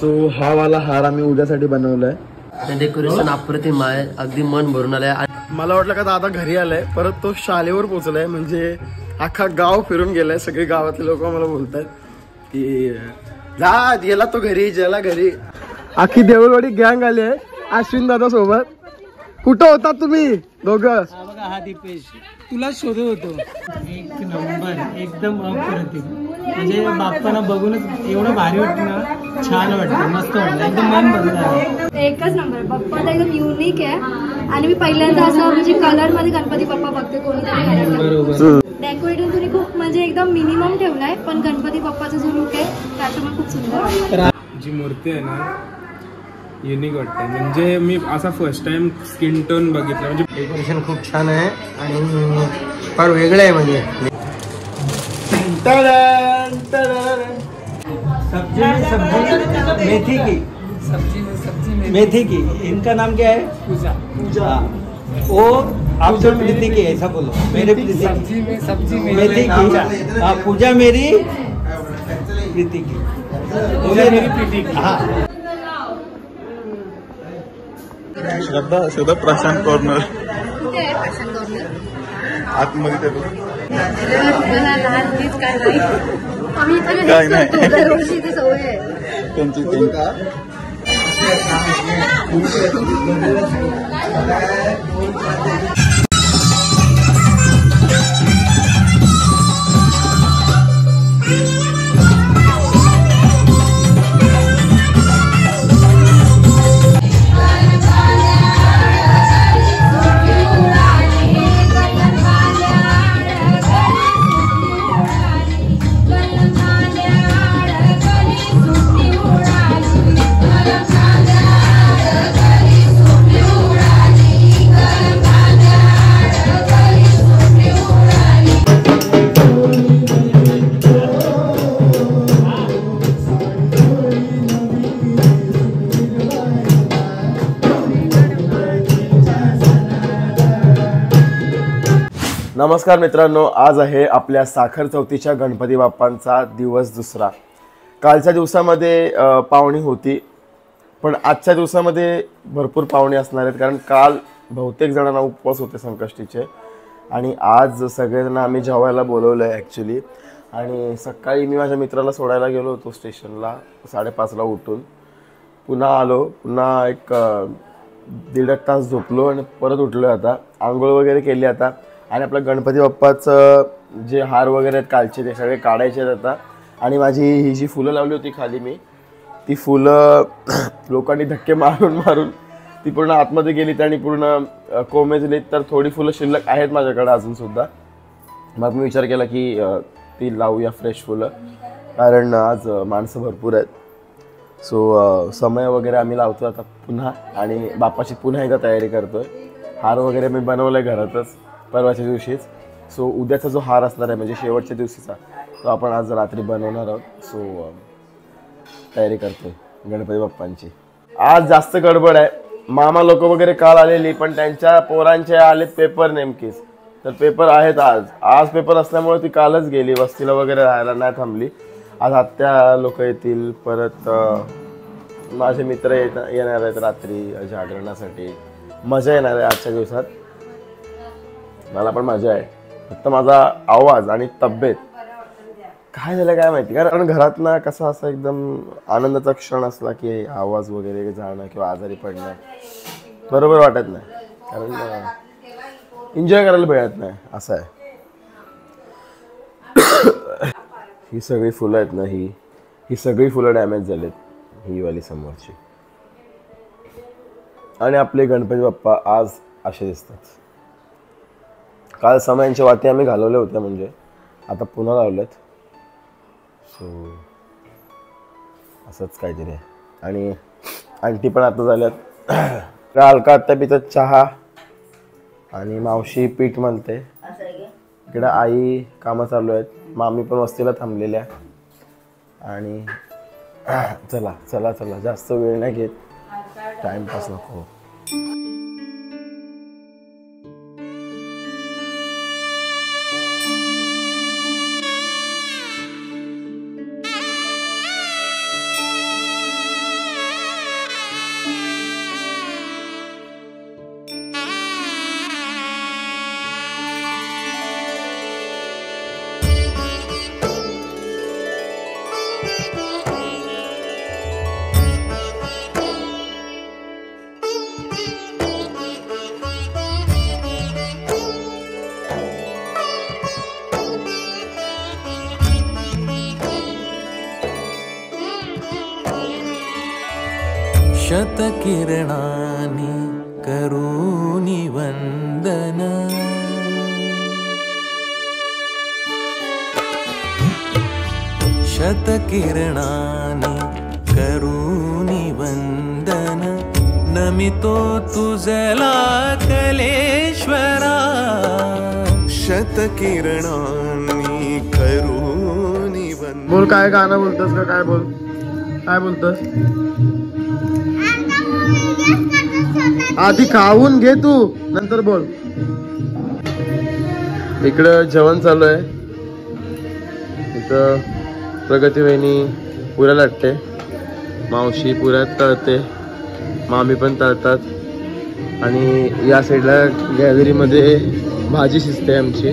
So हा वाला हार आम्ही उद्यासाठी बनवलाय. डेकोरेशन अप्रतिम आहे, अगदी मन भरून आलंय. मला वाटलं का दादा घरी आलाय, परत तो शाळेवर पोहोचलाय. म्हणजे अख्खा गाव फिरून गेलाय. सगळे गावातले लोक मला बोलतात की जा गेला तो घरी, गेला घरी. अख्खी देऊळवाडी गँग आली आहे अश्विन दादा सोबत. कुठं होता तुम्ही दोघं? हा दीपेश, तुला शोधत होतो. एक नंबर, एकदम अप्रतिम. म्हणजे बाप्पांना बघूनच एवढं भारी वाटतं ना, छान वाटतं, मस्त वाटतं, एकदम मन भरलं. एकच नंबर. बाप्पा तर एकदम युनिक आहे आणि मी पहिल्यांदा असं म्हणजे कलर मध्ये गणपती बाप्पा बघते कोणीतरी. डेकोरेटिव्ह तुम्ही खूप म्हणजे एकदम मिनिमम ठेवलाय, पण गणपती बाप्पाचा जो लुक आहे त्याच्यामुळे खूप सुंदर वाटतं. जी मूर्ती आहे ना युनिक वाटते. म्हणजे मी असा फर्स्ट टाइम स्किन टोन बघितलं. म्हणजे डेकोरेशन खूप छान आहे आणि फार वेगळं आहे. म्हणजे सब्जी मेथी की सब्जी मेथी की, इनका नाम क्या है? पूजा. वो आप जो प्रीति की, ऐसा बोलो. मेरे प्रीति सब्जी मेथी की. हाँ, पूजा मेरी प्रीति की. मेरी प्रीति की. हाँ. श्रद्धा प्रशांत कॉर्नर आतमध्ये काय नाही त्यांची नमस्कार मित्रांनो, आज आहे आपल्या साखर चौथीच्या गणपती बाप्पांचा दिवस दुसरा. कालच्या दिवसामध्ये पाहुणी होती, पण आजच्या दिवसामध्ये भरपूर पाहुणे असणार आहेत. कारण काल बहुतेक जणांना उपवास होते संकष्टीचे आणि आज सगळेजण आम्ही जेवायला बोलवलं आहे ॲक्च्युली. आणि सकाळी मी माझ्या मित्राला सोडायला गेलो होतो स्टेशनला 5:30ला उठून. पुन्हा आलो, पुन्हा एक 1.5 तास झोपलो आणि परत उठलो. आता आंघोळ वगैरे केली आता आणि आपलं गणपती बाप्पाचं जे हार वगैरे आहेत कालचे ते सगळे काढायचे आहेत आता. आणि माझी ही जी फुलं लावली होती खाली मी, ती फुलं लोकांनी धक्के मारून मारून ती पूर्ण आतमध्ये गेलीत आणि पूर्ण कोमेजलीत. तर थोडी फुलं शिल्लक आहेत माझ्याकडे अजूनसुद्धा. मग मी विचार केला की ती लावूया फ्रेश फुलं, कारण आज माणसं भरपूर आहेत. सो समय वगैरे आम्ही लावतो आता पुन्हा आणि बाप्पाची पुन्हा एकदा तयारी करतो आहे. हार वगैरे मी बनवलं आहे घरातच परवाच्या दिवशीच. सो उद्याचा जो हार असणार आहे म्हणजे शेवटच्या दिवशीचा, तो आपण आज रात्री बनवणार आहोत. सो तयारी करतोय गणपती बाप्पांची. आज जास्त गडबड आहे. मामा लोक वगैरे काल आलेली, पण त्यांच्या पोरांचे आलेत पेपर नेमकेच. तर पेपर आहेत आज पेपर असल्यामुळे ती कालच गेली, वस्तीला वगैरे राहायला नाही थांबली. आज आत्या लोक येतील, परत माझे मित्र येणार आहेत रात्री जागरणासाठी. मजा येणार आहे आजच्या दिवसात. मला पण मजा आहे, फक्त माझा आवाज आणि तब्येत काय झालं काय माहिती. कारण घरात ना कसा असा एकदम आनंदाचा क्षण असला की आवाज वगैरे जाणं किंवा आजारी पडणं बरोबर वाटत नाही. कारण एन्जॉय करायला मिळत नाही असं आहे. ही सगळी फुलं आहेत ना, ही सगळी फुलं डॅमेज झालेत, ही वाली समोरची. आणि आपले गणपती बाप्पा आज असे दिसतात. काल समयांच्या वाती आम्ही घालवल्या होत्या, म्हणजे आता पुन्हा लावल्यात. सो असंच काहीतरी आहे. आणि आंटी पण आता झाल्यात. अलका आत्ता पितात चहा आणि मावशी पीठ म्हणते. इकडं आई कामं चालू आहेत, मामी पण वस्तीला थांबलेल्या. आणि चला चला चला जास्त वेळ नाही घेत, टाइमपास नको. शतकिरणानि करूनि वन्दन शतकिरणानि करूनि वन्दन नमितो तुझला कलेश्वरा शतकिरणानि करूनि वन्दन। बोल काय गाणं बोलतोस का काय बोलतोस? आधी खाऊन घे तू नंतर बोल। इकडं जेवण चालू आहे, इथं प्रगती वहिनी पुऱ्या लाटते, मावशी पुऱ्यात तळते, मामी पण तळतात आणि या साईडला गॅलरीमध्ये भाजी शिजते आमची।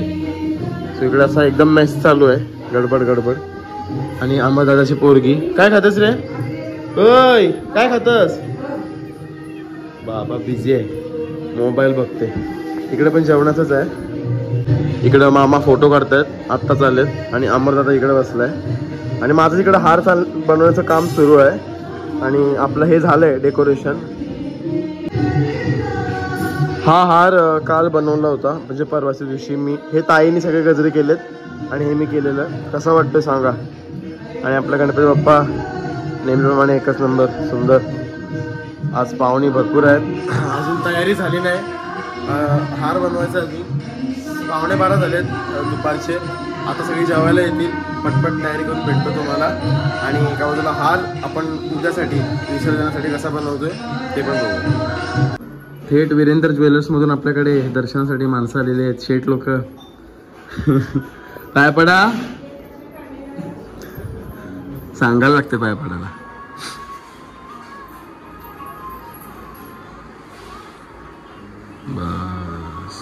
सो इकडं असा एकदम मेस चालू आहे, गडबड। आणि दादाची पोरगी काय खातस रे? ओय काय खातस? बाबा बिझी आहे, मोबाईल बघते। इकडे पण जेवणाचंच आहे, इकडं मामा फोटो काढतायत, आत्ता चालेत आणि दादा इकडे बसलाय आणि माझं इकडे हार बनवण्याचं काम सुरू आहे आणि आपलं हे झालंय डेकोरेशन। हा हार काल बनवला होता, म्हणजे परवाच्या दिवशी मी हे ताईने सगळे गजरे केलेत आणि हे मी केलेलं। कसं वाटतं सांगा? आणि आपला गणपती बाप्पा नेहमीप्रमाणे एकच नंबर सुंदर। आज पाहुणे भरपूर आहेत, अजून तयारी झाली नाही, हार बनवायचा अजून 11:15 झालेत दुपारचे। आता सगळी जेवायला येतील, पटपट तयारी करून भेटतो तुम्हाला। आणि एका बाजूला हार आपण उद्यासाठी विसर्जनासाठी कसा बनवतोय ते पण बघू। थेट वीरेंद्र ज्वेलर्समधून आपल्याकडे दर्शनासाठी माणसं आलेली आहेत, शेठ लोक। पाय पडा, सांगायला लागते पाय पडायला। बस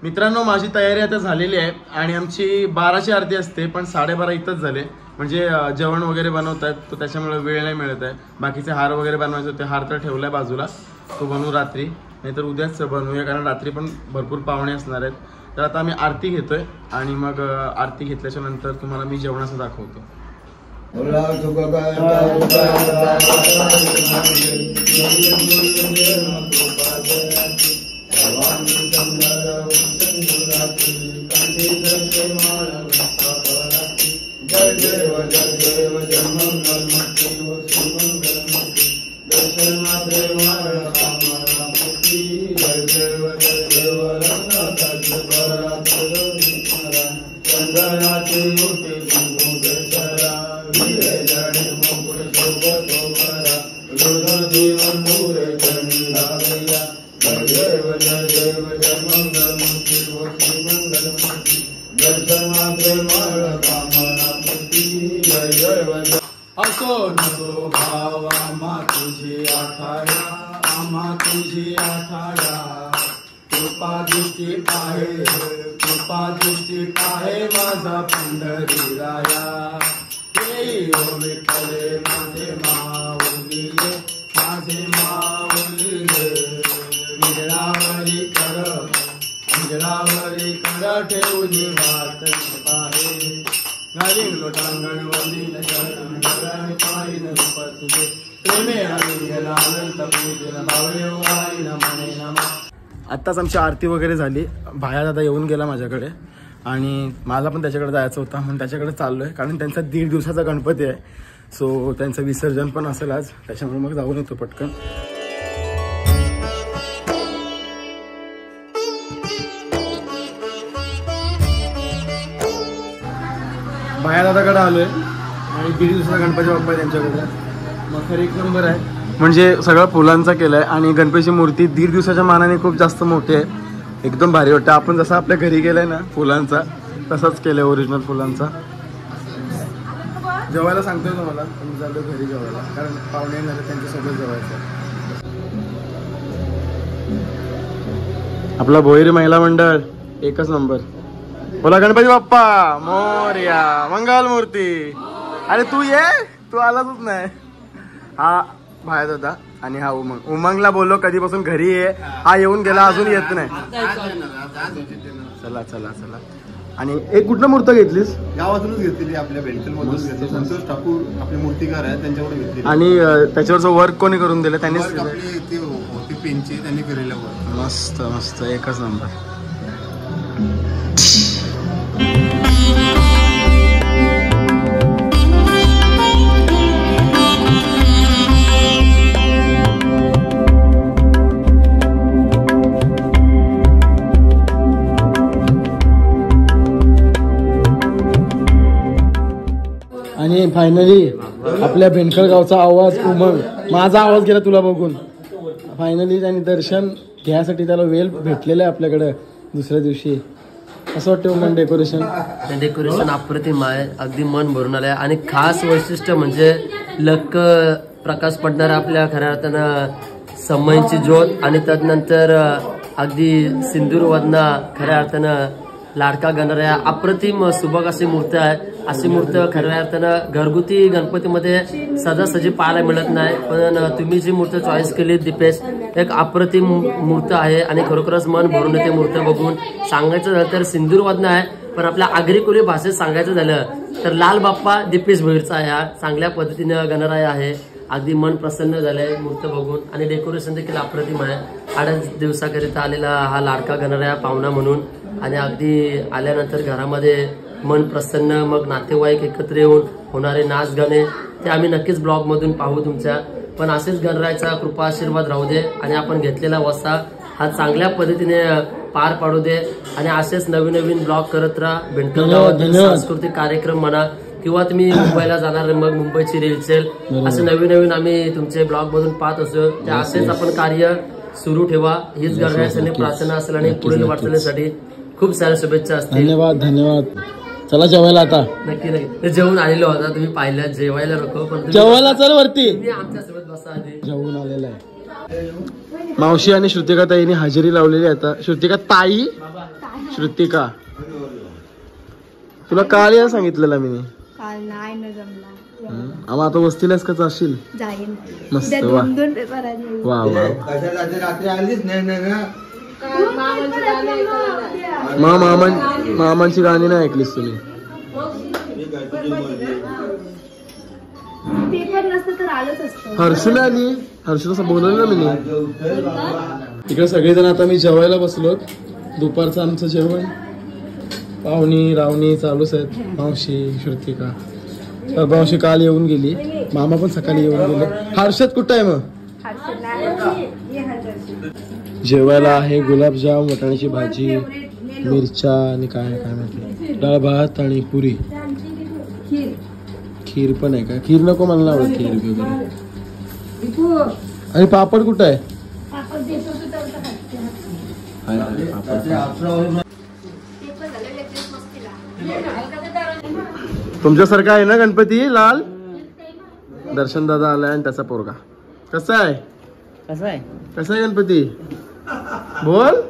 मित्रांनो, माझी तयारी आता झालेली आहे आणि आमची 12ची आरती असते, पण 12:30 इथंच झाले, म्हणजे जेवण वगैरे बनवतात तर त्याच्यामुळे वेळ नाही मिळत आहे। बाकीचे हार वगैरे बनवायचे होते, हार तर ठेवलाय बाजूला, तो बनवू रात्री, नाहीतर उद्याच बनवूया, कारण रात्री पण भरपूर पाहुणे असणार आहेत। तर आता आम्ही आरती घेतोय आणि मग आरती घेतल्याच्या नंतर तुम्हाला मी जेवणाचं दाखवतो। असो नको भावा आम्हा तुझी आखाडा कृपा दृष्टी पाहे माझा पंढरी राया। विठ्ठले माझे माऊलीले विजळावरी कर ठेवून वाट पाहे। गालिंग लोटांगण वंदिल चरण पाहिन रूप तुझे प्रेमे गेला अनंत पूजन भावे वारी नमने नमः। आत्ताच आमची आरती वगैरे झाली, भाया दादा येऊन गेला माझ्याकडे आणि मला पण त्याच्याकडे जायचं होतं म्हणून त्याच्याकडे चाललोय, कारण त्यांचा 1.5 दिवसाचा गणपती आहे। सो त्यांचं विसर्जन पण असेल आज, त्याच्यामुळे मग जाऊन येतो पटकन। भाया दादाकडे आलोय आणि 1.5 दिवसाचा गणपती बाप्पा आहे त्यांच्याकडे, मग खरं एक नंबर आहे, म्हणजे सगळं फुलांचा केलाय आणि गणपतीची मूर्ती 1.5 दिवसाच्या मानाने खूप जास्त मोठी आहे, एकदम भारी वाटतं। आपण जसं आपल्या घरी केलंय ना फुलांचा, तसंच केलंय ओरिजिनल फुलांचा। जेवायला सांगतोय तुम्हाला, तुम्ही चाललो घरी जेवायला, कारण पाहुणे येणार त्यांच्यासोबत जेवायचं। आपला भोईर महिला मंडळ एकच नंबर। बोला गणपती बाप्पा मोरया, मंगल मूर्ती। अरे तू ये, तू आलाच नाही। हा भाया दादा आणि हा उमंगला बोललो कधीपासून घरी ये, हा येऊन गेला अजून येत नाही। चला चला चला आणि एक कुठलं मूर्त घेतलीस? गावातूनच घेतलेली, आपल्या बेडतलमधूनच घेतली. संतोष ठाकूर आपले मूर्तिकार आहेत, त्यांच्याकडे घेतली. आणि त्याच्यावरचं वर्क कोणी करून दिलं? त्यांनीच आपली ती होती पेनची, त्यांनी केलेलं वर्क. मस्त मस्त, एकच नंबर. आणि फायनली आपल्या भेंडखळ गावचा आवाज उमंग, माझा आवाज गेला तुला बघून. फायनली आणि दर्शन घ्यायसाठी त्याला वेळ भेटलेला आहे आपल्याकडे दुसऱ्या दिवशी. असं वाटतं उमंग डेकोरेशन अप्रतिम आहे, अगदी मन भरून आलंय. आणि खास वैशिष्ट्य म्हणजे लक्क प्रकाश पडणार आपल्या खऱ्या अर्थानं समयची ज्योत, आणि त्यानंतर अगदी सिंदूर वदना खऱ्या अर्थानं लाडका गणराया. अप्रतिम सुबक अशी मूर्ती आहे. अशी मूर्ती खऱ्या अर्थानं घरगुती गणपतीमध्ये सहजासहजी पाहायला मिळत नाही, पण तुम्ही जी मूर्ती चॉईस केली दीपेश, एक अप्रतिम मूर्ती आहे आणि खरोखरच मन भरून येते मूर्ती बघून. सांगायचं झालं तर सिंदूर वदना आहे, पण आपल्या आगरी कोळी भाषेत सांगायचं झालं तर लाल बाप्पा दीपेश भोईरचा ह्या चांगल्या पद्धतीनं गणराया आहे. अगदी मन प्रसन्न झालंय मूर्ती बघून. आणि डेकोरेशन देखील अप्रतिम आहे. 8 दिवसाकरिता आलेला हा लाडका गणराया पाहुणा म्हणून. आणि अगदी आल्यानंतर घरामध्ये मन प्रसन्न, मग नातेवाईक एकत्र येऊन होणारे नाच गाणे ते आम्ही नक्कीच ब्लॉग मधून पाहू तुमच्या. पण असेच गणरायाचा कृपा आशीर्वाद राहू दे आणि आपण घेतलेला वसा हा चांगल्या पद्धतीने पार पाडू दे. आणि असेच नवीन नवीन ब्लॉग करत राहा. भेंडखळ गावातील सांस्कृतिक कार्यक्रम म्हणा किंवा तुम्ही मुंबईला जाणार मग मुंबईची रील्सेल, असे नवीन नवीन आम्ही तुमचे ब्लॉग मधून पाहत असतो. ते असेच आपण कार्य सुरू ठेवा, हीच गणरायासाठी प्रार्थना असेल. आणि पुढील वाटचालीसाठी खूप साऱ्या शुभेच्छा असतील. धन्यवाद धन्यवाद. चला जेवायला आता. नक्की नक्की. जेवून आलेलो होता तुम्ही पाहिलं, जेवायला नको पण जेवायला चल वरती. आमच्यासोबत बसा आधी. जेवून आलेला आहे. मावशी आणि श्रुतिका ताईने हजेरी लावलेली. आता श्रुतिका ताई, श्रुतिका तुला काल या सांगितलेलं मी. काल नाही ना जमला. आम्हा आता वस्तीलाच का जाशील? जाईन. मस्त. उद्या वा 2 पेपर आहेत. वा वा. रात्री आलीच नाही. मामांची गाणी नाही ऐकलीस तुम्ही? पेपर नसतं तर आलंच असतं. हर्षूला आली. हर्षूला असं बोलवलं ना मी. इकडे सगळेजण आता मी जेवायला बसलो. दुपारचं आमचं जेवण पाहुणी रावणी चालूच आहेत. मावशी, श्रुतिका, मावशी काल येऊन गेली, मामा पण सकाळी येऊन गेले. हर्षद कुठं आहे मग? जेवायला आहे गुलाबजाम, वटाण्याची भाजी, मिरच्या आणि काय काय माहिती, डाळ भात आणि पुरी. खीर पण आहे का? खीर नको मला आवडत खीर वगैरे. आणि पापड कुठं आहे? तुमच्यासारखा आहे ना गणपती लाल? दर्शन दादा आलाय आणि त्याचा पोरगा. कसा आहे? कसं आहे? कसा आहे गणपती? बोल.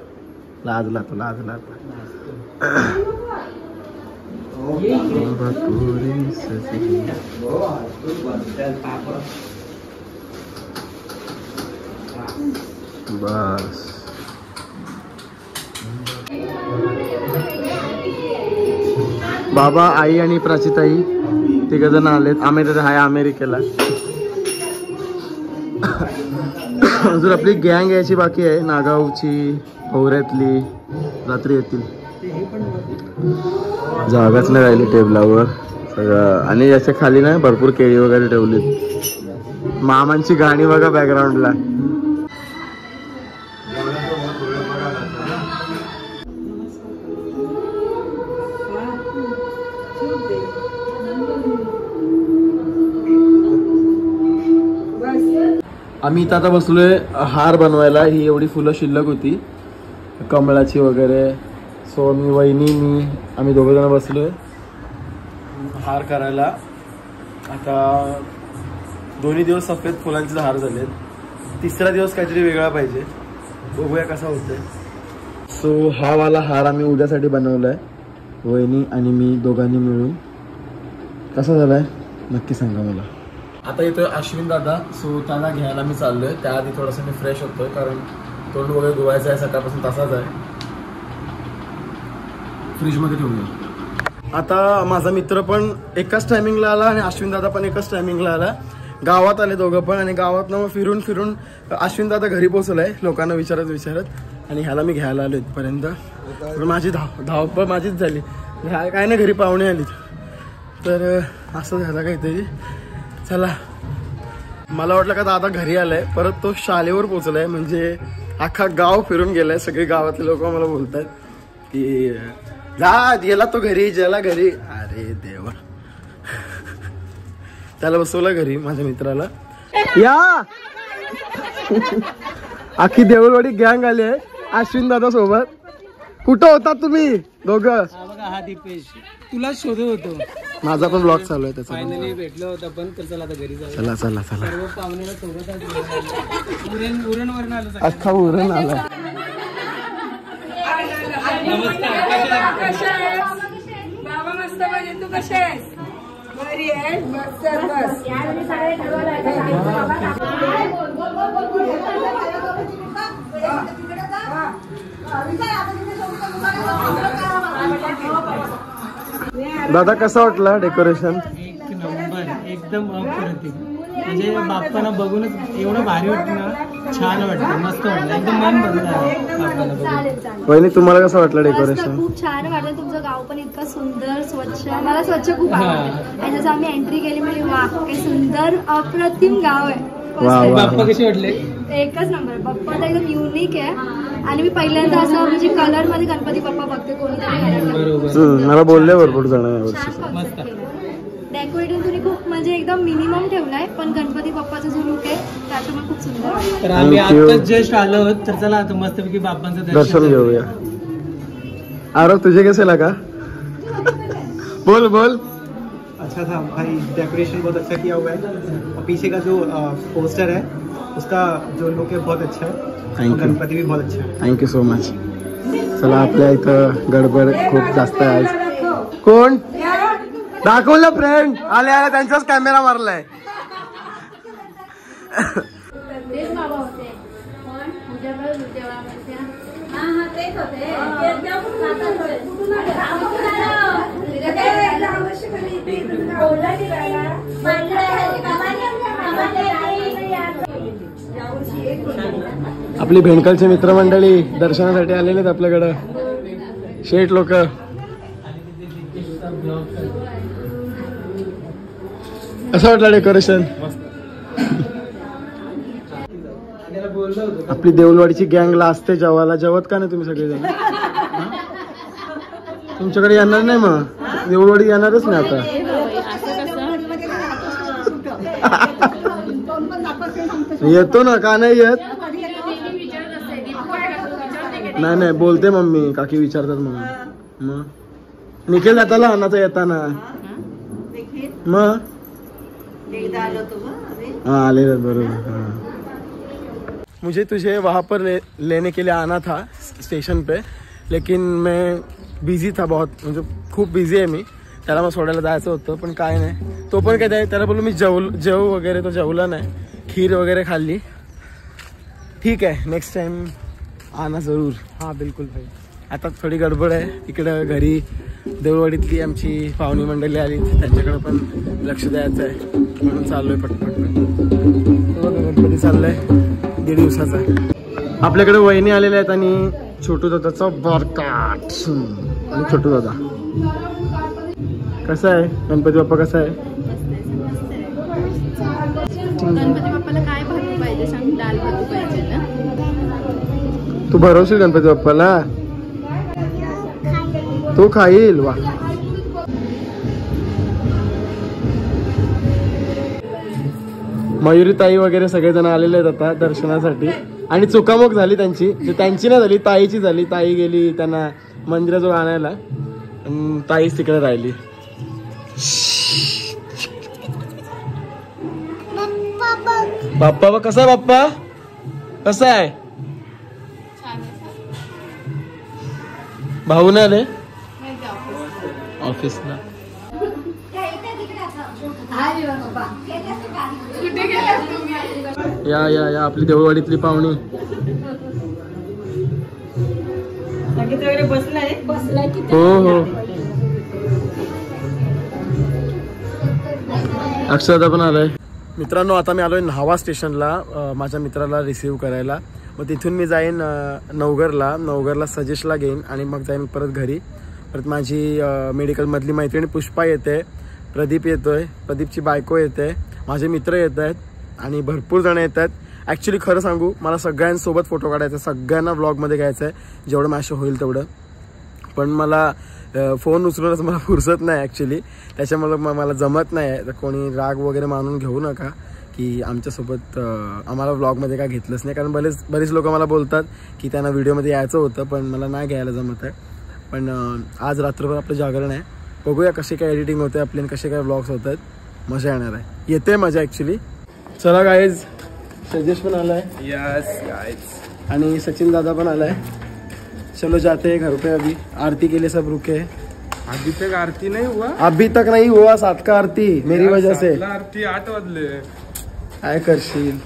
लाजला तो, लाजला. बस. बाबा, आई आणि प्राचीताई तिघजण आलेत. अमेरिकेला. अजून आपली गँग यायची बाकी आहे. नागावची, भोवऱ्यातली रात्री येतील. जागाच नाही राहिली टेबलावर सगळं. आणि याच्या खाली ना भरपूर केळी वगैरे ठेवली. मामांची गाणी बघा बॅकग्राऊंडला. आम्ही इथं आता बसलोय हार बनवायला. ही एवढी फुलं शिल्लक होती कमळाची वगैरे. सो मी, वहिनी, आम्ही दोघं जण बसलोय हार करायला. आता 2 दिवस सफेद फुलांचे हार झालेत. 3रा दिवस काहीतरी वेगळा पाहिजे. बघूया कसा होतोय. सो हा वाला हार आम्ही उद्यासाठी बनवलाय, वहिनी आणि मी दोघांनी मिळून. कसा झालाय नक्की सांगा मला. आता येतोय अश्विन दादा. सो त्याला घ्यायला मी चाललोय. त्याआधी थोडंसं मी फ्रेश होतोय कारण तोंड वगैरे धुवायचं आहे. सकाळपासून तसाच आहे. फ्रीजमध्ये ठेवूया. आता माझा मित्र पण एकाच टायमिंगला आला आणि अश्विन दादा पण एकाच टायमिंगला आला. गावात आले दोघं पण आणि गावात मग फिरून फिरून अश्विन दादा घरी पोहोचलाय लोकांना विचारत आणि ह्याला मी घ्यायला आलो इथपर्यंत. माझी धावपळ माझीच झाली. काय नाही घरी पाहुणे आली तर असं झालं काहीतरी. चला मला वाटलं का दादा घरी आलाय परत तो शाळेवर पोहोचलाय म्हणजे अख्खा गाव फिरून गेलाय. सगळे गावातले लोक मला बोलतात की जा गेला तो घरी गेला घरी. अरे देवा त्याला बसवलं घरी माझ्या मित्राला. या अख्खी देऊळवाडी गँग आली आहे अश्विन दादा सोबत. कुठं होता तुम्ही दोघं? हा दीपेश तुला शोधत होतो. माझा पण ब्लॉग चालू आहे त्याचा. फायनली भेटलो होता पण तर चला आता घरी जाऊ. चला चला चला. सर्व पाहुण्याला सोबत उरण वरून आलो. अख्खा उरण आला. बाबा मस्त म्हणजे तू कसे आहेस? बरी आहे बस बस. दादा कसं वाटलं डेकोरेशन? एक नंबर एकदम अप्रतिम. म्हणजे बाप्पांना बघूनच एवढं भारी वाटतं ना. छान वाटतं मस्त वाटतं एकदम मन भरलं. वहिनी तुम्हाला कसं वाटलं डेकोरेशन? खूप छान वाटलं. तुमचं गाव पण इतकं सुंदर स्वच्छ. मला स्वच्छ खूप आवडलं आणि जसं आम्ही एंट्री केली म्हणजे वा काही सुंदर अप्रतिम गाव आहे. बाप्पा कसे वाटले? एकच नंबर. बाप्पा तर एकदम युनिक आहे आणि मी पहिल्यांदा असं म्हणजे कलर मध्ये गणपती बाप्पा बघते कोणीतरी. मला बोलले भरपूर जण. डेकोरेटिंग तुम्ही खूप म्हणजे एकदम मिनिमम ठेवलाय पण गणपती बाप्पाचा जो लुक आहे त्याच्यामुळे खूप सुंदर वाटतं. तर आम्ही आताच जस्ट आलो तर चला आता मस्तपैकी बाप्पांचं दर्शन घेऊया. आरव तुझे कैसे लगा? बोल बोल. अच्छा था भाई. डेकोरेशन बहुत अच्छा किया हुआ है. पीछे का जो पोस्टर है उसका जो लुक है बहुत अच्छा है. गणपती भी बहुत अच्छा है. Thank you so much. चला आपल्या इथं गडबड खूप जास्त आहे आज. कोण दाखवलं फ्रेंड आले आले त्यांचाच कॅमेरा मारलाय. आपली भेंडकलची मित्रमंडळी दर्शनासाठी आलेले आहेत आपल्याकडं. शेठ लोक. कसं वाटलं डेकोरेशन? आपली देऊळवाडीची गँगला असते जेवायला. जेवत का नाही तुम्ही सगळेजण? तुमच्याकडे येणार नाही मग? देऊळवाडी येणारच नाही आता. येतो ना का नाही येत? नाही बोलते मम्मी काकी विचारतात म्हणून. मग निखिल जाताला अन्नाचा येताना मग हाँ आले बरोबर. मुझे तुझे वहाँ पर लेने के लिए आना था स्टेशन पे लेकिन मैं बिझी था बहुत. म्हणजे खूप बिझी आहे मी. त्याला मग सोडायला जायचं होतं पण काय नाही. तो पण काय त्याला बोललो मी जेवू वगैरे. तो जेवला नाही. खीर वगैरे खाल्ली. ठीक आहे नेक्स्ट टाइम आना जरूर. हाँ बिलकुल भाई. आता थोडी गडबड आहे इकडं घरी. देऊळवाडीतली आमची पाहुणी मंडळी आली त्यांच्याकडे पण लक्ष द्यायचं आहे म्हणून चाललोय पटपट. गणपती चाललाय 1.5 दिवसाचा. आपल्याकडे वहिनी आलेल्या आहेत आणि छोटू दादाचा बारकाट. आणि छोटू दादा कसा आहे? गणपती बाप्पा कसा आहे? गणपती बाप्पाला काय भाजी पाहिजे सांग? दाल भाजी पाहिजे ना. तू भरवशील गणपती बाप्पाला? तो खाईल. वा मयुरी ताई वगैरे सगळेजण आलेले आहेत आता दर्शनासाठी. आणि चुकामुक झाली त्यांची नाही झाली ताईची झाली. ताई गेली त्यांना मंदिराजवळ आणायला. ताईच तिकडे राहिली. बाप्पा कसा आहे? बाप्पा कसा आहे? भाऊ नाही आले ऑफिसला. या या या आपली देऊळवाडीतली पाहुणी. बसलाय की हो हो. अक्षरदा पण आलाय. मित्रांनो आता मी आलोय न्हावा स्टेशनला माझ्या मित्राला रिसीव्ह करायला. मग तिथून मी जाईन नवघरला सजेशला घेईन आणि मग जाईन परत घरी. परत माझी मेडिकलमधली मैत्रिणी पुष्पा येते, प्रदीप येतोय, प्रदीपची बायको येते, माझे मित्र येत आहेत आणि भरपूर जण येत आहेत. ॲक्च्युली खरं सांगू मला सगळ्यांसोबत फोटो काढायचा, सगळ्यांना व्लॉगमध्ये घ्यायचं आहे जेवढं माझं होईल तेवढं. पण मला फोन उचलूनच मला फुरसत नाही ॲक्च्युली, त्याच्यामुळं मला जमत नाही. तर कोणी राग वगैरे मानून घेऊ नका की आमच्यासोबत आम्हाला व्लॉगमध्ये काय घेतलंच नाही. कारण बरेच लोक मला बोलतात की त्यांना व्हिडिओमध्ये यायचं होतं पण मला नाही घ्यायला जमत आहे. पण आज रात्रभर आपलं जागरण आहे, बघूया कसे काय एडिटिंग होते आपले आणि कसे काय व्लॉग्स होत आहेत. मजा येणार आहे, येते मजा ॲक्च्युली. चला गाईज, सजेश पण आलाय. Yes guys. आणि सचिन दादा पण आलाय. चलो जाते हैं घर पे. अभी आरती के लिए सब रुके. अभी तक आरती नहीं हुआ. अभी तक नहीं हुआ 7 का आरती मेरी वजह से. आरती 8 वाजले. काय करशील,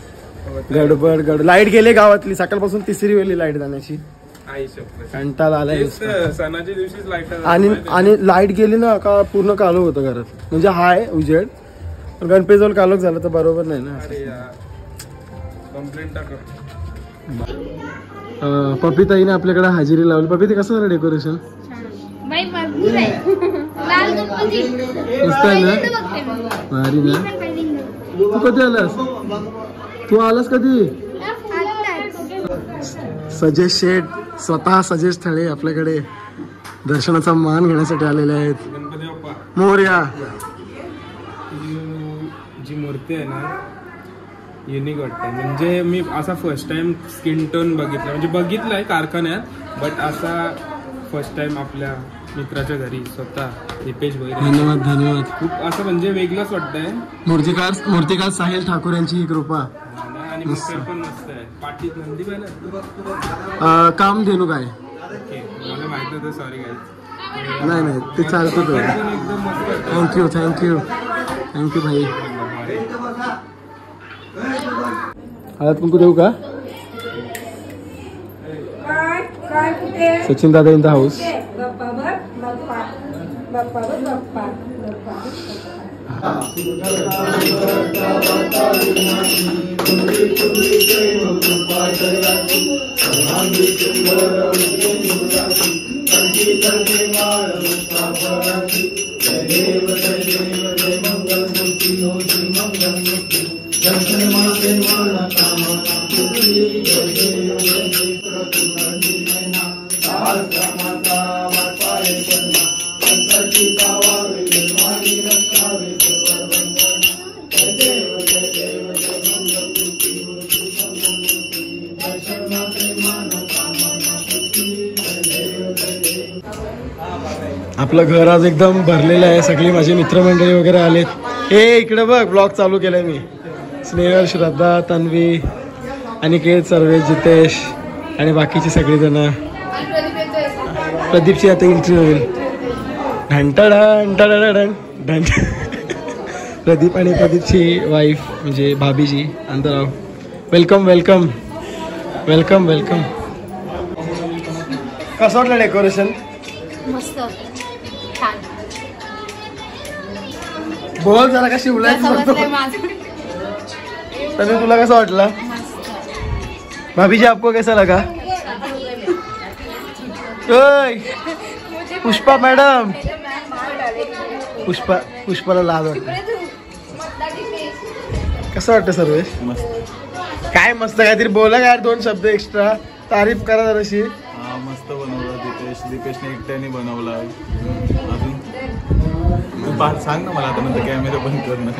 गडबड लाईट गेले गावातली. सकाळपासून 3री वेळी लाईट जाण्याची कंटाळा आलाय. सणाच्या दिवशीच लाईट आणि लाईट गेली ना का पूर्ण कालो होतं घरात. म्हणजे हाय उजेड पण गणपतीजवळ कालोख झालं तर बरोबर नाही ना. कंप्लेंट टाक. पपिताईने आपल्याकडे हजेरी लावली. पपिता कसं झालं डेकोरेशन? मस्त आहे ना, भारी ना. तू कधी आलास? तू आलास कधी? सजेश शेठ स्वतः सजेश थळे आपल्याकडे दर्शनाचा मान घेण्यासाठी आलेले आहेत. गणपती बाप्पा मोरया. जी मूर्ती आहे ना युनिक वाटते. म्हणजे मी असा फर्स्ट टाइम स्किन टोन बघितला, म्हणजे बघितलाय कारखान्यात बट असा फर्स्ट टाइम आपल्या मित्राच्या घरी स्वतः दीपेश भाई. धन्यवाद. खूप असं म्हणजे वेगळंच वाटतंय. मूर्तिकार साहिल ठाकूर यांची ही कृपा. आणि मिक्सर पण मस्त आहे. पाटीत नंदी पण काम धेनू काय मला माहित नव्हतं. Sorry guys. नाही ते चालतं. एकदम मस्त. थँक्यू भाई. हळद कुंकू देऊ का? सचिन दादा इन द हाऊस. आपलं घर आज एकदम भरलेलं आहे. सगळी माझी मित्रमंडळी वगैरे आलेत. इकडे बघ ब्लॉग चालू केलाय मी. स्नेहल, श्रद्धा, तन्वी, अनिकेत, सर्वेश, जितेश आणि बाकीची सगळी जण. प्रदीपची आता एंट्री होईल. प्रदीप आणि प्रदीपची वाईफ म्हणजे भाभीजी अंतराव. वेलकम. कसं वाटलं डेकोरेशन? मस्त छान. बोल जरा कशी उलायचं. तभी तुला कसं वाटलं? भाभी जी आपको कैसा लगा? पुष्पा मैडम. पुष्पाला लाज वाटतं. कसं वाटतं सर्वेश? काय मस्त काहीतरी बोला यार. 2 शब्द एक्स्ट्रा तारीफ करा जराशी. मस्त बनवला दीपेशने एकट्याने बनवला. अजून सांग ना मला आता नंतर कॅमेरा बंद करणं.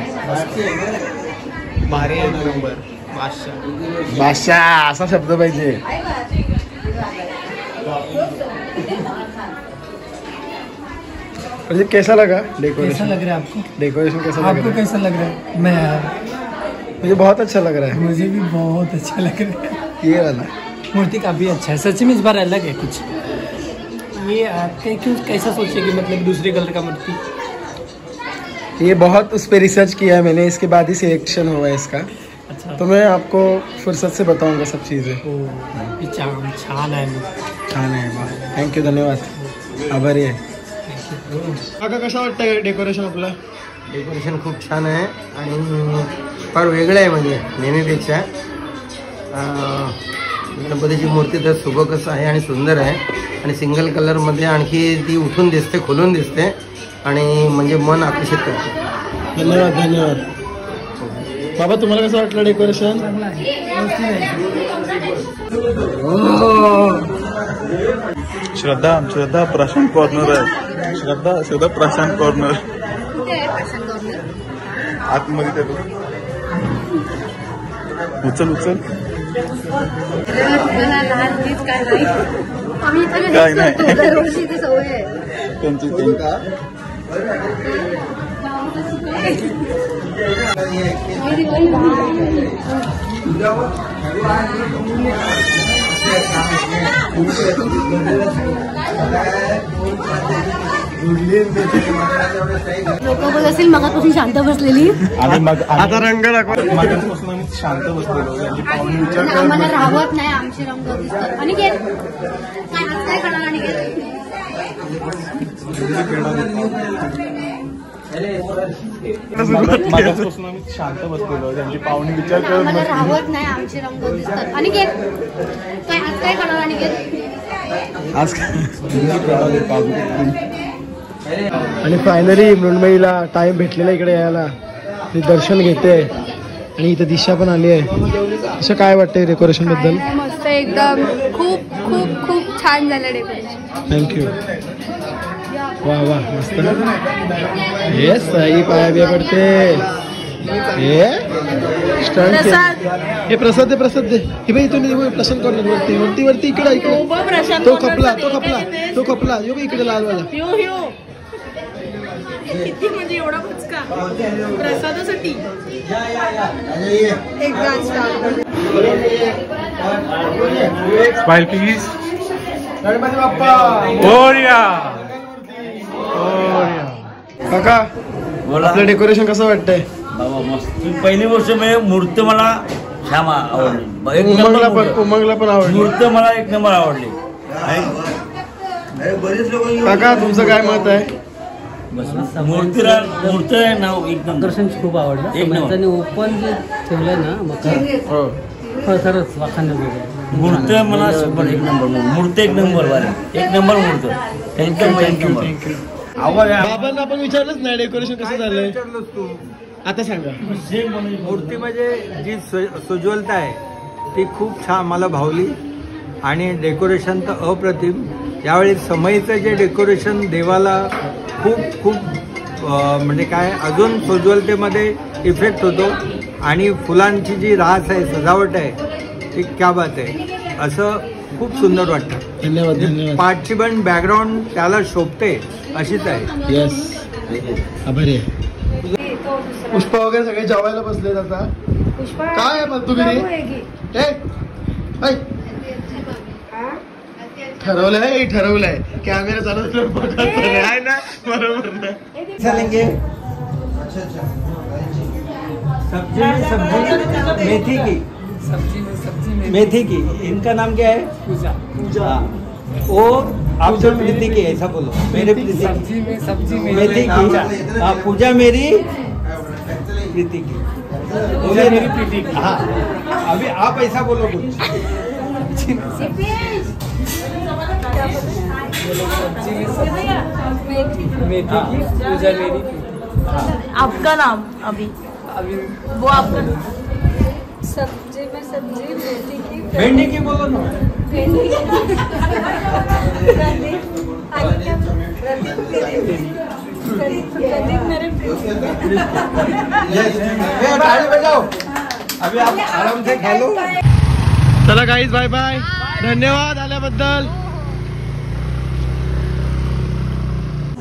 भारी आहे नंबर. बादशाह असा शब्द पाहिजे. कैसा लगा डेकोरेशन? कैसा लग रहा है आपको? डेकोरेशन कैसा लग रहा है? आपको कैसा लग रहा है? मैं मुझे बहुत अच्छा लग रहा है. मुझे भी बहुत अच्छा लग रहा है. ये वाला मूर्ति काफ़ी अच्छा है. सच में इस बार अलग है कुछ. ये आपके क्यों कैसा सोचे कि मतलब दूसरे कलर का मूर्ति? ये बहुत उस पर रिसर्च किया है मैंने, इसके बाद ही सिलेक्शन हुआ है इसका. तो मैं आपको फुर्सत से बताऊंगा सब चीज़ें। छान आहे थँक्यू, धन्यवाद, आभारी आहे। काका कसा वाटतं डेकोरेशन आपलं? डेकोरेशन खूप छान आहे आणि फार वेगळं आहे, म्हणजे नेहमीपेक्षा। गणपतीची मूर्ती तर सुबकच आहे आणि सुंदर आहे आणि सिंगल कलरमध्ये आणखी ती उठून दिसते, खुलून दिसते आणि म्हणजे मन आकर्षित करते। धन्यवाद धन्यवाद। बाबा तुम्हाला कसं वाटलं डेकोरेशन? श्रद्धा प्रशांत कॉर्नर आहे। श्रद्धा प्रशांत कॉर्नर आतमध्ये ते उचल काय नाही लोक बोलत असेल मगापासून शांत बसलेली आता रंग दाखवा। मागापासून आम्ही शांत बसलेलो, यांची पाहुणे विचार करत आम्हाला राहत नाही, आमचे रंग दिसतात। आणि काय करणार? आणि मागापासून आम्ही शांत बसलेलो, त्यांची पाहुणे विचार करत आम्हाला राहत नाही, आमचे रंग दिसतात। आणि काय करणार? आणि आणि फायनली मृण्मयीला टाइम भेटलेला इकडे यायला, ती दर्शन घेते आणि इथं दिशा पण आली आहे। असं काय वाटतंय डेकोरेशन बद्दल? मस्त, एकदम खूप खूप खूप छान झालं डेकोरेशन। थँक्यू, वा वा, मस्त। हे सही पाया बिया पडते, हे स्टंट हे प्रसाद दे हे बाई, तुम्ही प्रसन्न कॉर्नर वरती इकडे तो खपला यो इकडे लालवाला किती म्हणजे एवढा पुचका प्रसादासाठी। Smile please. गणपती बाप्पा मोरया। काका आपलं डेकोरेशन कसं वाटतंय? बाबा मस्त। पहिली गोष्ट म्हणजे मूर्ती मला छान आवडली, उमंगला पण आवडली मूर्ती, मला एक नंबर आवडली। काका तुमचं काय मत आहे? मूर्तीला नाव एक आकर्षण खूप आवडलं, एक नंबर। ओपन जे ठेवलंय ना मग खरंच वाखाणं मूर्ती मला एक नंबर मूर्ती, एक नंबर मूर्ती। थँक्यू। बाबांना आपण विचारलंच नाही डेकोरेशन कसं झालंय, विचारलंस तू, आता सांगा। मूर्ती म्हणजे जी सुज्वलता आहे ती खूप छान मला भावली आणि डेकोरेशन तर अप्रतिम। यावेळी समईचं जे डेकोरेशन देवाला खूप म्हणजे काय अजून सुज्वलतेमध्ये इफेक्ट होतो आणि फुलांची जी रास आहे, सजावट आहे, ती क्या बात आहे, असं खूप सुंदर वाटतं। धन्यवाद। पाठची पण बॅकग्राऊंड त्याला शोभते अशीच आहे। येस, आभारी आहे। पुष्पा वगैरे सगळे जेवायला बसलेत आता। काय आहे मग तू ठरवलंय कॅमेरा चालू आहे ना, बरोबर ना? चलेंगे सब्जी मेथी की इनका नाम क्या है? पूजा। वो आपसे प्रीति की, ऐसा बोलो, मेरे प्रीति सब्जी मेथी की। हाँ, पूजा मेरी प्रीति की, मेरी प्रीति की। हाँ, अभी आप ऐसा बोलो कुछ। मेथी की पूजा मेरी। आपका नाम अभी वो आपका सब्जी मेथी की, भेंडी की बोलो ना। ताली बजाओ, अभी आप आराम से खा लो। चला गाईज, बाय बाय, धन्यवाद आल्याबद्दल।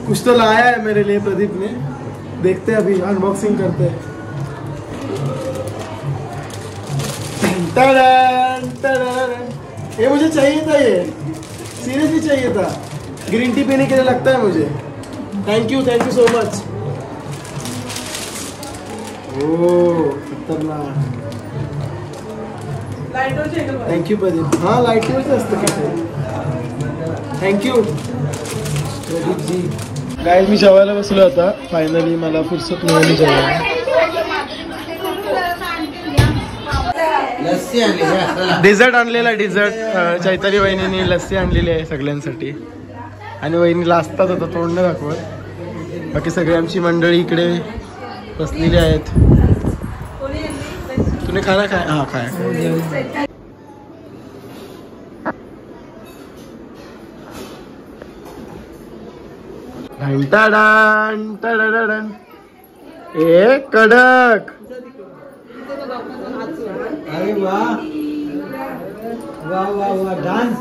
कुछ तो लाया है मेरे लिए प्रदीप ने, देखते हैं अभी, अनबॉक्सिंग करते हैं। ये मुझे चाहिए था, ये सीरियसली चाहिए था। ग्रीन टी पीने के लिए लगता है मुझे। Thank you so much. Oh खतरनाक। थँक्यू प्रदीप. हा लाईटवरच असतं की थँक्यू प्रदीपजी. काय मी जेवायला बसलो आता. फायनली मला फुरसत मिळाली जेवायला. डेझर्ट आणलेला. डेझर्ट चैताली वहिनीने लस्सी आणलेली आहे सगळ्यांसाठी. आणि वहिनीला असतात आता तोंड न दाखवत. बाकी सगळी आमची मंडळी इकडे बसलेली आहेत. तुम्ही खाना काय? हा काय घंटाडान टडडडन. ए कडक. अरे वाह वाह वाह वाह dance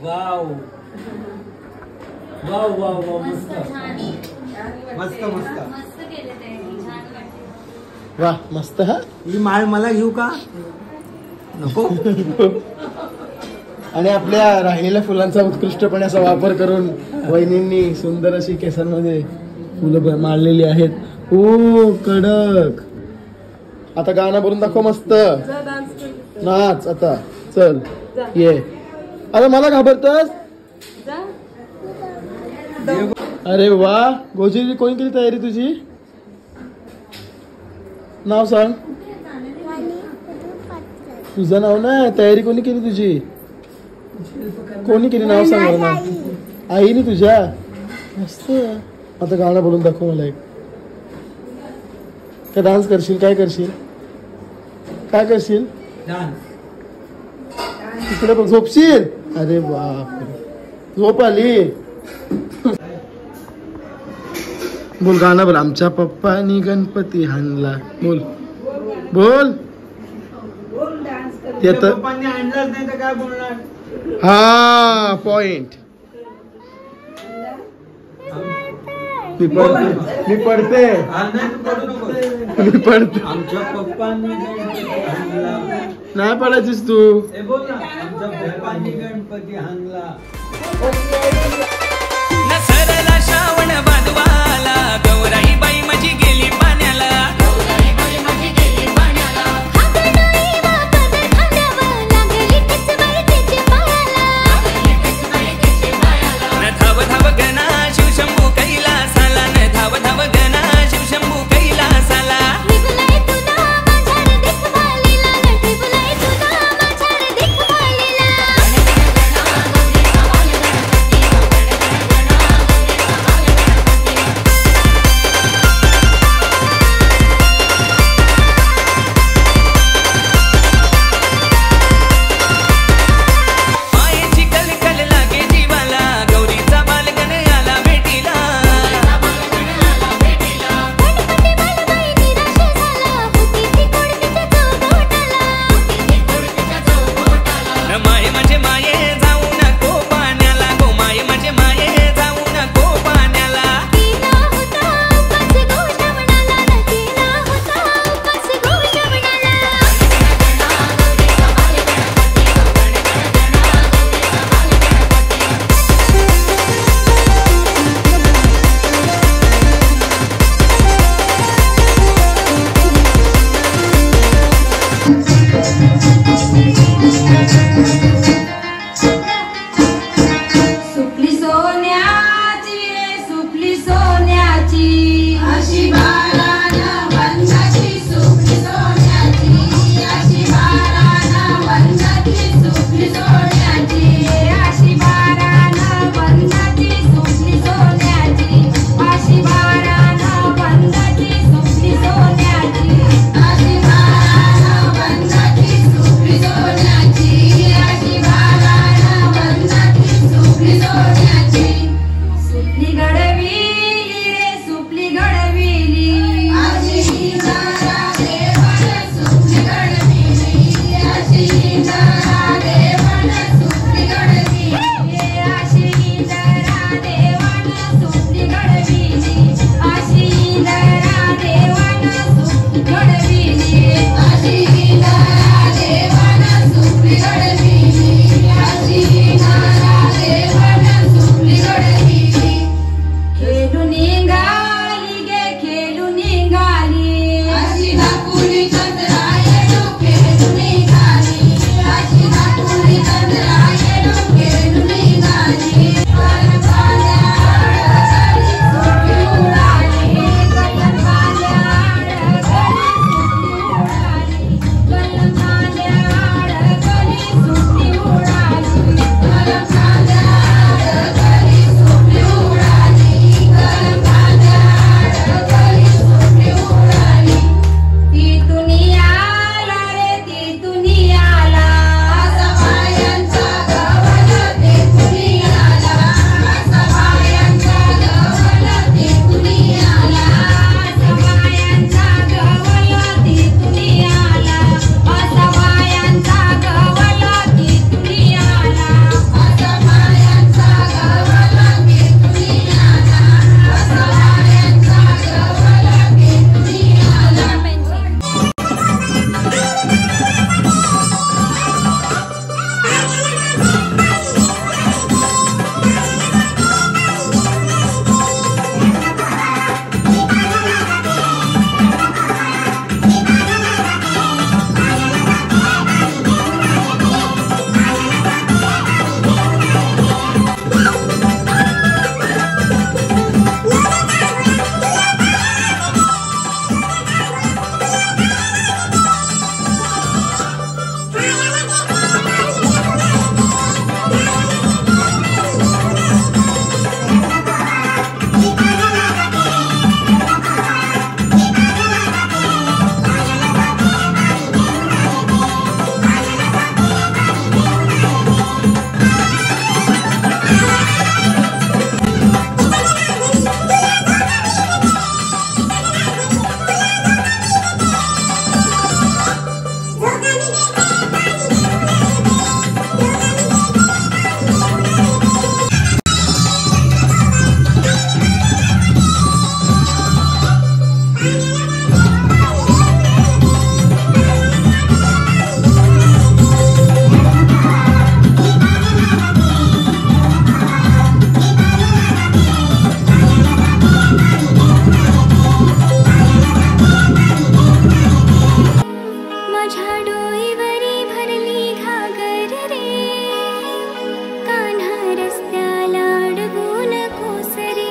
wow wow wow wow मस्त मस्त मस्त वा मस्त. हा ही माळ मला घेऊ का नको. आणि आपल्या राहिलेल्या फुलांचा उत्कृष्टपणे असा वापर करून वहिनींनी सुंदर अशी केसांमध्ये फुलं माळलेली आहेत. ओ कडक. आता गाणं भरून दाखव मस्त. नाच आता. चल ये. अरे मला घाबरतस. अरे वा. गोजी कोणी केली तयारी तुझी? नाव सांग. तुझं नाव ना. तयारी कोणी केली तुझी? कोणी केली नाव सांग मला. आईने तुझ्या. मस्त. आता गाणं बोलून दाखव मला एक. काय डान्स करशील? काय करशील? काय करशील? तिकडे बघ. झोपशील? अरे बाप. झोप आली. बोल गाणं बोल. आमच्या पप्पानी गणपती हाणला. बोल बोल. पप्पांनी आणलाच नाही तर काय बोलणार. हा पॉइंट. मी पडते. मी पडते. आमच्या पप्पांनी नाही पडायचीस तू. बोल ना. आमच्या पप्पांनी गणपती हाणला. नसरला श्रावण बांधवाला गौराई बाई माझी गेली पाण्याला. धाव धाव गणा शिवशंभू कैलासाला. न धाव धाव गणा शिवशंभू कैलासाला. माझ्या डोईवरी भरली घागर रे कान्हा रस्त्याला अडवू नकोस रे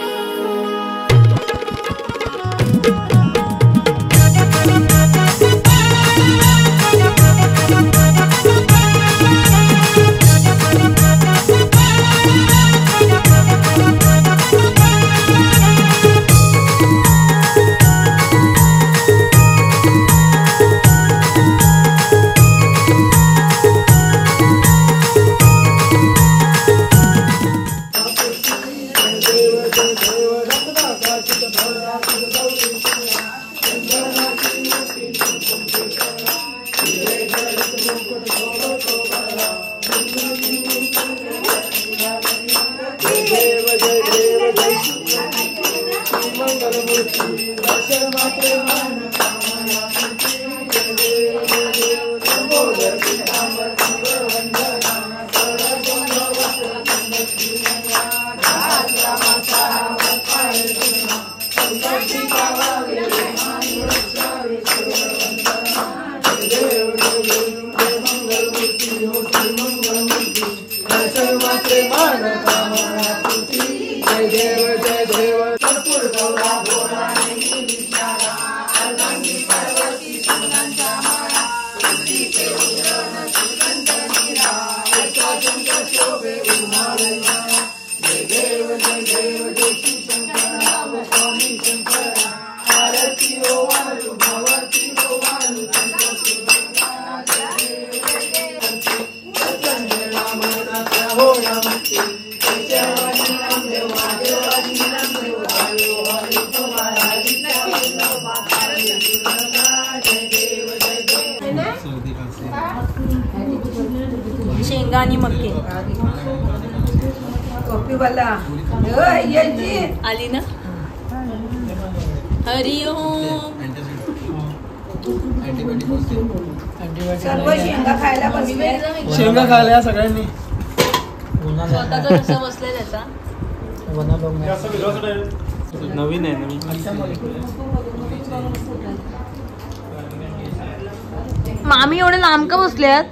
शेंगा आणि मक्के कॉफीवाला आली ना हरिओम सर्व शेंगा खायला बसले शेंगा खायला सगळ्यांनी स्वतःचा रस्सा बसलाय त्याचा नवीन आहे नवीन मामी एवढे लांब का बसल्यात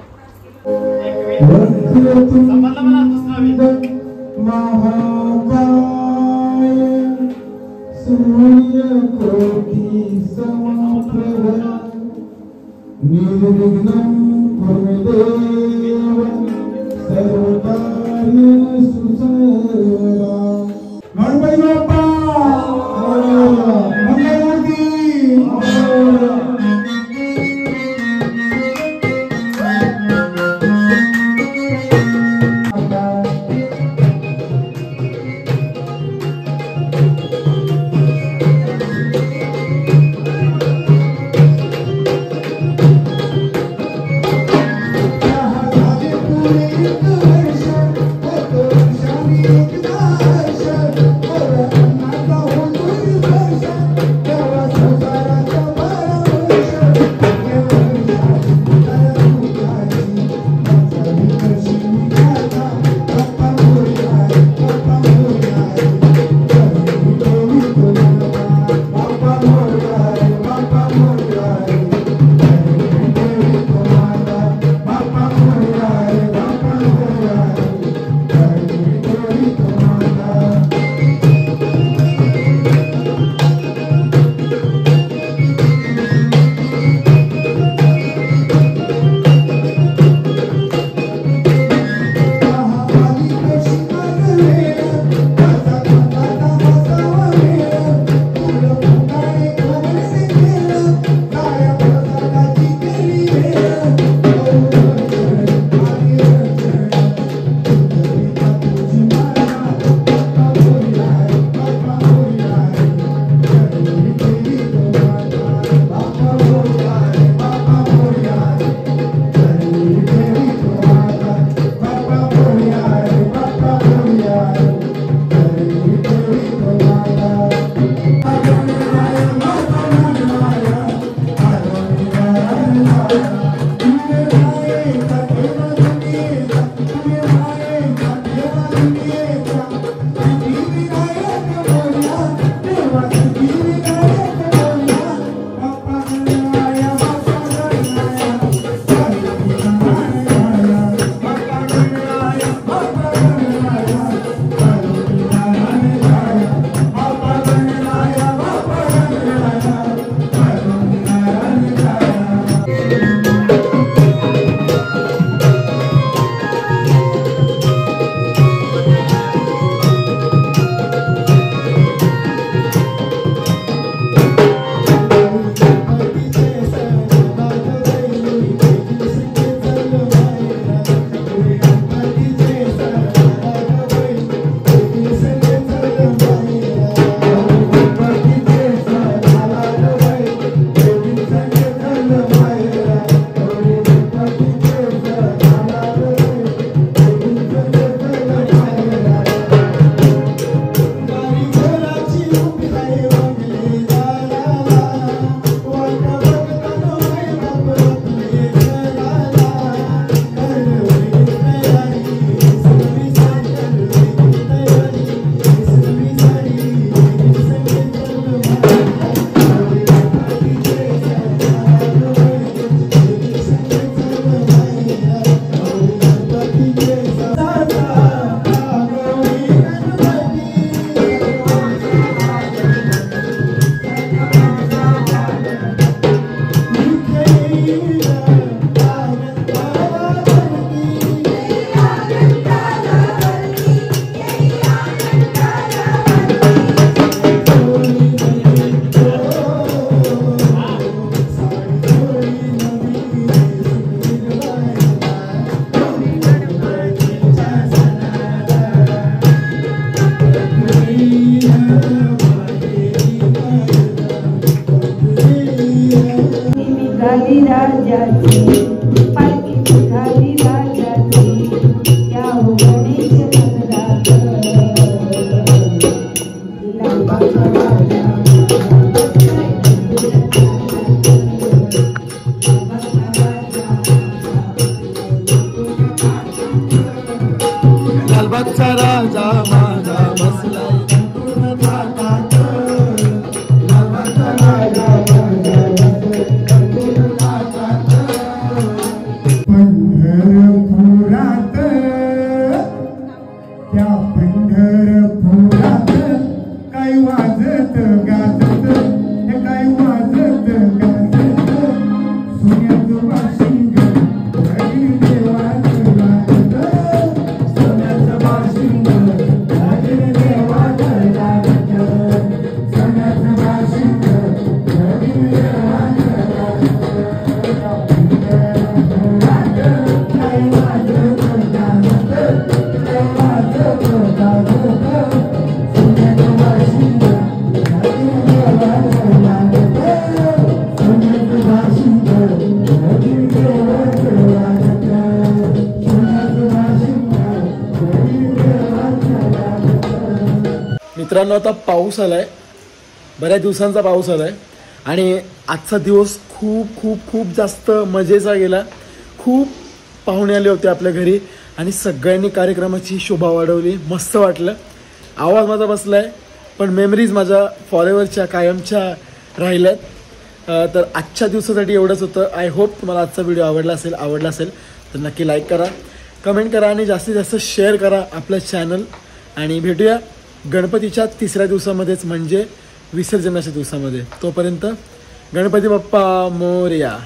राजाची पालखी निघाली राजाची या हो गणेश मंदिरात लालबागचा राजा माझा बसलाय पंढरपुरात त्या पंढरपुरात काय वाजत गाजत हे काय वाजत गाजत सोन्याचं वाशिंग राहील देवाचं लागत सोन्याचं वाशिंग राहील देवाचं लागत सोन्याचं वाशिंग राहील देवाचं मित्रांनो, आता पाऊस आलाय, बऱ्याच दिवसांचा पाऊस आलाय आणि आजचा दिवस खूप खूप खूप जास्त मजेचा गेला. खूप पाहुणे आले होते आपल्या घरी आणि सगळ्यांनी कार्यक्रमाची शोभा वाढवली. मस्त वाटलं. आवाज माझा बसलाय पण मेमरीज माझ्या फॉलोअरच्या कायमच्या राहिल्यात. तर आजच्या दिवसासाठी एवढंच होतं. आय होप तुम्हाला आजचा व्हिडिओ आवडला असेल तर नक्की लाईक करा, कमेंट करा आणि जास्तीत जास्त शेअर करा आपलं चॅनल. आणि भेटूया गणपतीच्या 3ऱ्या दिवसामध्येच, म्हणजे विसर्जनाच्या दिवसामध्ये. तोपर्यंत गणपती बाप्पा मोरया.